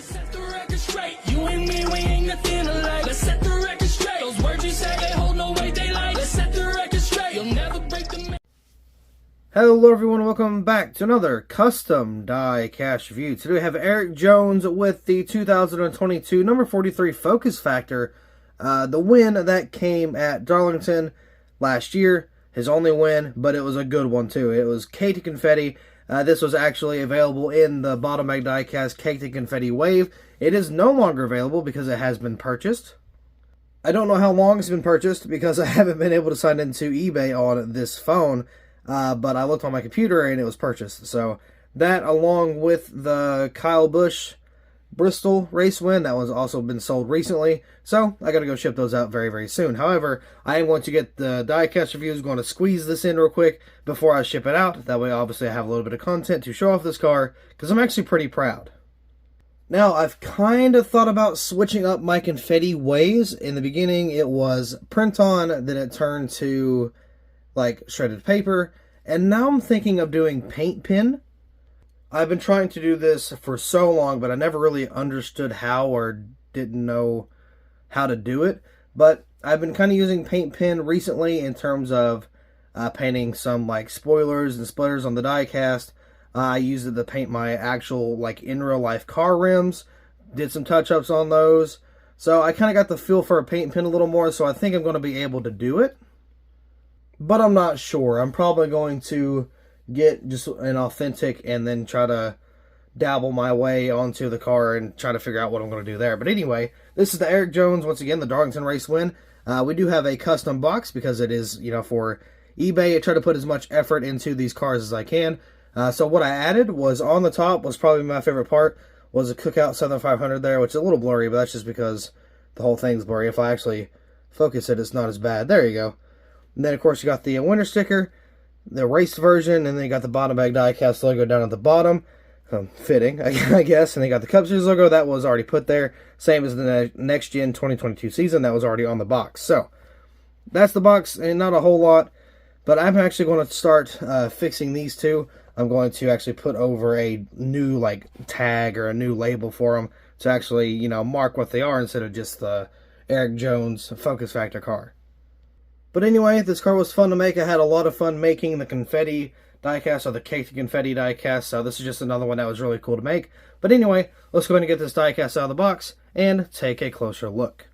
set the record straight. You and me, we ain't nothing alike. Let's set the record straight. Those words you say, they hold no weight, they like. Let's set the record straight. You'll never break the... Hello everyone, welcome back to another custom die-cast review. Today we have Erik Jones with the 2022 number 43 Focus Factor. The win that came at Darlington last year. His only win, but it was a good one too. It was Cake to Confetti. This was actually available in the Bottom Bag Diecast Cake to Confetti Wave. It is no longer available because it has been purchased. I don't know how long it's been purchased because I haven't been able to sign into eBay on this phone. But I looked on my computer and it was purchased. So that, along with the Kyle Busch Bristol race win, that was also been sold recently. So I got to go ship those out very, very soon. However, I am going to get the diecast reviews, going to squeeze this in real quick before I ship it out. That way, obviously, I have a little bit of content to show off this car because I'm actually pretty proud. Now, I've kind of thought about switching up my confetti ways. In the beginning, it was print on, then it turned to like shredded paper, and now I'm thinking of doing paint pen. I've been trying to do this for so long, but I never really understood how or didn't know how to do it. But I've been kind of using paint pen recently in terms of painting some like spoilers and splitters on the diecast. I used it to paint my actual like in real life car rims, did some touch-ups on those. So I kind of got the feel for a paint pen a little more, so I think I'm going to be able to do it. But I'm not sure. I'm probably going to get just an authentic and then try to dabble my way onto the car and try to figure out what I'm going to do there. But anyway, this is the Erik Jones, once again, the Darlington race win. We do have a custom box because it is, for eBay. I try to put as much effort into these cars as I can. So what I added was on the top, was probably my favorite part, was a Cookout 7500 there, which is a little blurry, but that's just because the whole thing's blurry. If I actually focus it, it's not as bad. There you go. And then, of course, you got the winter sticker, the race version, and then you got the Bottom Bag Diecast logo down at the bottom. Fitting, I guess. And then you got the Cup Series logo. That was already put there. Same as the Next Gen 2022 season. That was already on the box. So, that's the box, and not a whole lot. But I'm actually going to start fixing these two. I'm going to actually put over a new, tag or a new label for them to actually, mark what they are instead of just the Erik Jones Focus Factor car. But anyway, this car was fun to make. I had a lot of fun making the confetti diecast, or the Cake to Confetti diecast, so this is just another one that was really cool to make. But anyway, let's go ahead and get this diecast out of the box and take a closer look.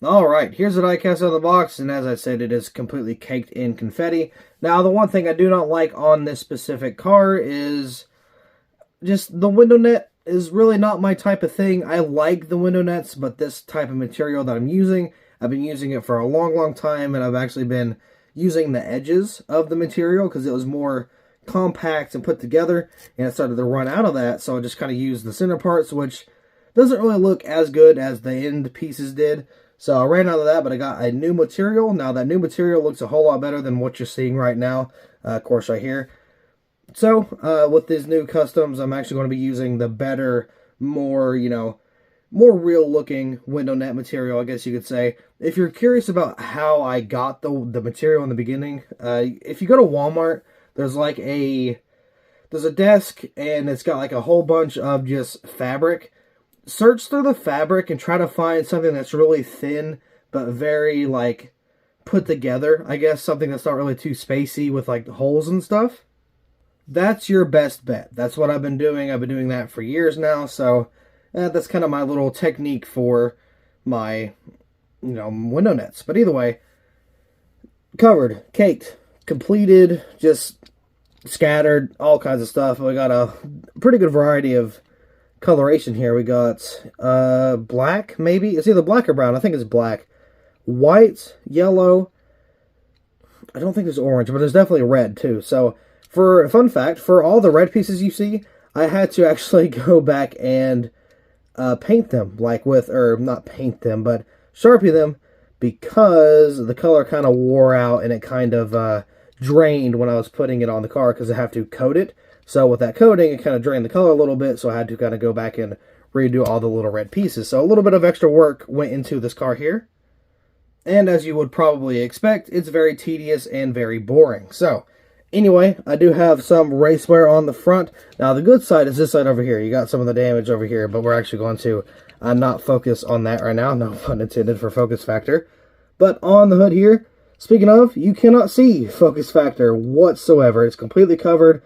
Alright, here's the diecast out of the box, and as I said, it is completely caked in confetti. Now, the one thing I do not like on this specific car is just the window net is really not my type of thing. I like the window nets, but this type of material that I'm using, I've been using it for a long, long time, and I've actually been using the edges of the material because it was more compact and put together, and I started to run out of that, so I just kind of used the center parts, which doesn't really look as good as the end pieces did. So I ran out of that, but I got a new material. Now, that new material looks a whole lot better than what you're seeing right now, of course, right here. So, with these new customs, I'm actually going to be using the better, more real-looking window net material, I guess you could say. If you're curious about how I got the material in the beginning, if you go to Walmart, there's a desk, and it's got a whole bunch of just fabric. Search through the fabric and try to find something that's really thin, but very, put together, I guess. Something that's not really too spacey with, holes and stuff. That's your best bet. That's what I've been doing. I've been doing that for years now, so that's kind of my little technique for my, window nets. But either way, covered, caked, completed, just scattered, all kinds of stuff. We got a pretty good variety of coloration here. We got black, maybe. It's either black or brown. I think it's black. White, yellow. I don't think there's orange, but there's definitely red too. So, for a fun fact, for all the red pieces you see, I had to actually go back and paint them, not paint them, but Sharpie them, because the color kind of wore out and it kind of drained when I was putting it on the car because I have to coat it. So with that coating, it kind of drained the color a little bit, so I had to kind of go back and redo all the little red pieces. So a little bit of extra work went into this car here. And as you would probably expect, it's very tedious and very boring. So Anyway, I do have some race wear on the front. Now, the good side is this side over here. You got some of the damage over here, but we're actually going to not focus on that right now. No pun intended for focus factor. But on the hood here, speaking of, you cannot see focus factor whatsoever. It's completely covered.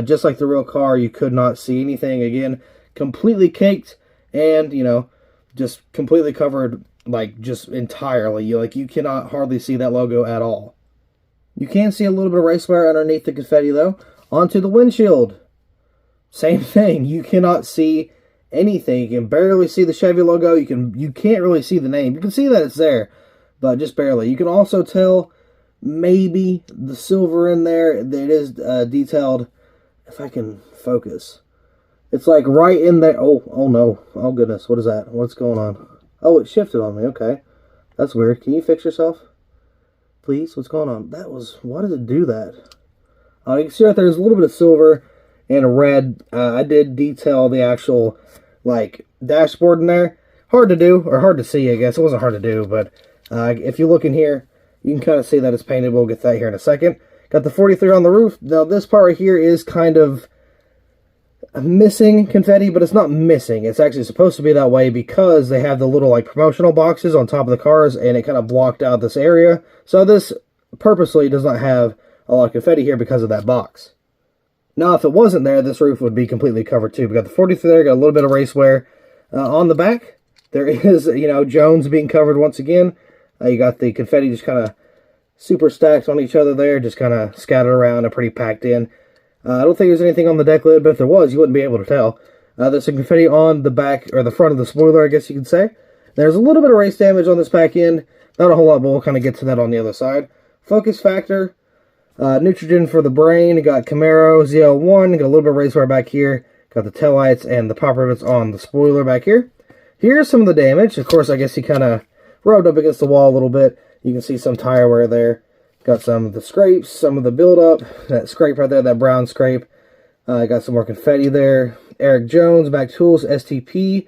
Just like the real car, you could not see anything. Again, completely caked and, you know, just completely covered, like, just entirely. You cannot hardly see that logo at all. You can see a little bit of race wear underneath the confetti, though. Onto the windshield. Same thing. You cannot see anything. You can barely see the Chevy logo. You can't really see the name. You can see that it's there, but just barely. You can also tell maybe the silver in there. It is detailed. If I can focus. It's like right in there. Oh no. Oh goodness. What is that? What's going on? Oh, it shifted on me. Okay. That's weird. Can you fix yourself? Please, what's going on? Why did it do that? You can see right there's a little bit of silver and red. I did detail the actual, like, dashboard in there. Hard to do, or hard to see, I guess. It wasn't hard to do, but if you look in here, you can kind of see that it's painted. We'll get that here in a second. Got the 43 on the roof. Now, this part right here is kind of missing confetti, but it's not missing. It's actually supposed to be that way because they have the little, like, promotional boxes on top of the cars, and it kind of blocked out this area. So this purposely does not have a lot of confetti here because of that box. Now, if it wasn't there, this roof would be completely covered too. We got the 43 there, got a little bit of race wear. On the back, there is, you know, Jones being covered once again. You got the confetti just kind of super stacked on each other there, just kind of scattered around and pretty packed in. I don't think there's anything on the deck lid, but if there was, you wouldn't be able to tell. There's some confetti on the back, or the front of the spoiler, I guess you could say. There's a little bit of race damage on this back end. Not a whole lot, but we'll kind of get to that on the other side. Focus factor, nitrogen for the brain. Got Camaro, ZL1. Got a little bit of race wear back here. Got the taillights and the pop rivets on the spoiler back here. Here's some of the damage. Of course, I guess he kind of rubbed up against the wall a little bit. You can see some tire wear there. Got some of the scrapes, some of the buildup. That scrape right there, that brown scrape. Got some more confetti there. Erik Jones, Back Tools, STP.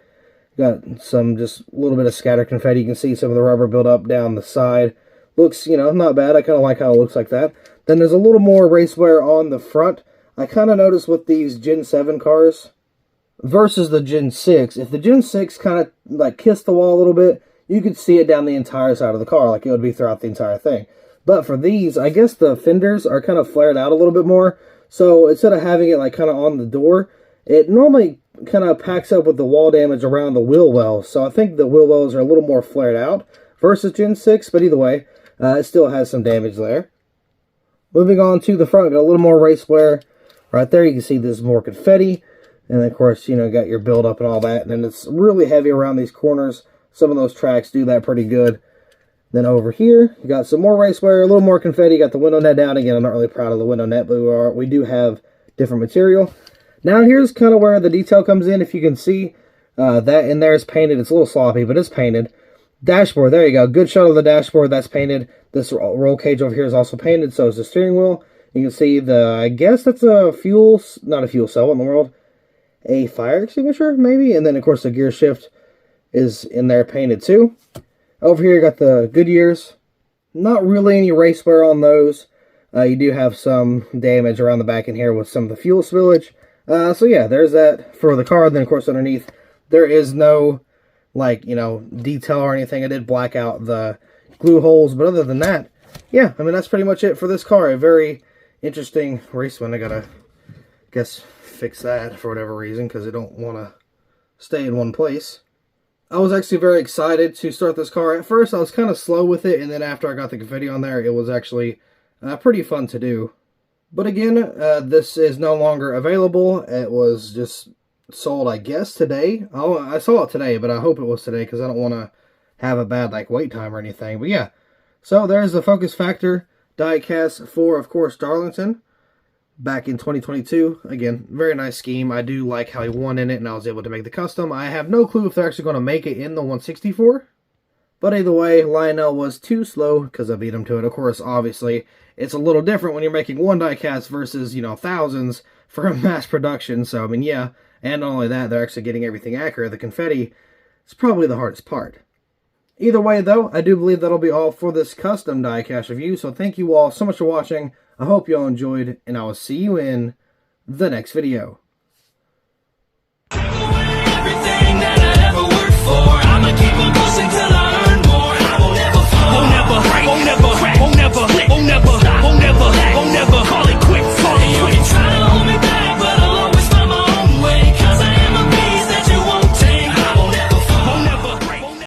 Got some just a little bit of scattered confetti. You can see some of the rubber buildup down the side. Looks, you know, not bad. I kind of like how it looks like that. Then there's a little more race wear on the front. I kind of noticed with these Gen 7 cars versus the Gen 6, if the Gen 6 kind of like kissed the wall a little bit, you could see it down the entire side of the car, like it would be throughout the entire thing. But for these, I guess the fenders are kind of flared out a little bit more. So instead of having it like kind of on the door, it normally kind of packs up with the wall damage around the wheel wells. So I think the wheel wells are a little more flared out versus Gen 6. But either way, it still has some damage there. Moving on to the front, got a little more race wear. Right there, you can see there's more confetti. And of course, you know, got your buildup and all that. And then it's really heavy around these corners. Some of those tracks do that pretty good. Then over here, you got some more race wear, a little more confetti. Got the window net down. Again, I'm not really proud of the window net, but we do have different material. Now here's kind of where the detail comes in. If you can see, that in there is painted. It's a little sloppy, but it's painted. Dashboard, there you go. Good shot of the dashboard. That's painted. This roll cage over here is also painted. So is the steering wheel. You can see I guess that's a fuel, not a fuel cell, what in the world? A fire extinguisher, maybe? And then, of course, the gear shift is in there painted too. Over here, you got the Goodyears. Not really any race wear on those. You do have some damage around the back in here with some of the fuel spillage. So yeah, there's that for the car. Then, of course, underneath, there is no, like, you know, detail or anything. I did black out the glue holes, but other than that, yeah, I mean, that's pretty much it for this car. A very interesting race one. I gotta, guess, fix that for whatever reason, because I don't want to stay in one place. I was actually very excited to start this car. At first, I was kind of slow with it, and then after I got the confetti on there, it was actually pretty fun to do. But again, this is no longer available. It was just sold, I guess, today. I saw it today, but I hope it was today, because I don't want to have a bad, like, wait time or anything. But yeah, so there's the Focus Factor diecast for, of course, Darlington. Back in 2022. Again, very nice scheme. I do like how he won in it, and I was able to make the custom. I have no clue if they're actually going to make it in the 164. But either way, Lionel was too slow because I beat him to it. Of course, obviously, it's a little different when you're making one diecast versus, you know, thousands for mass production. So, I mean, yeah. And not only that, they're actually getting everything accurate. The confetti is probably the hardest part. Either way, though, I do believe that'll be all for this custom diecast review. So thank you all so much for watching. I hope y'all enjoyed, and I will see you in the next video.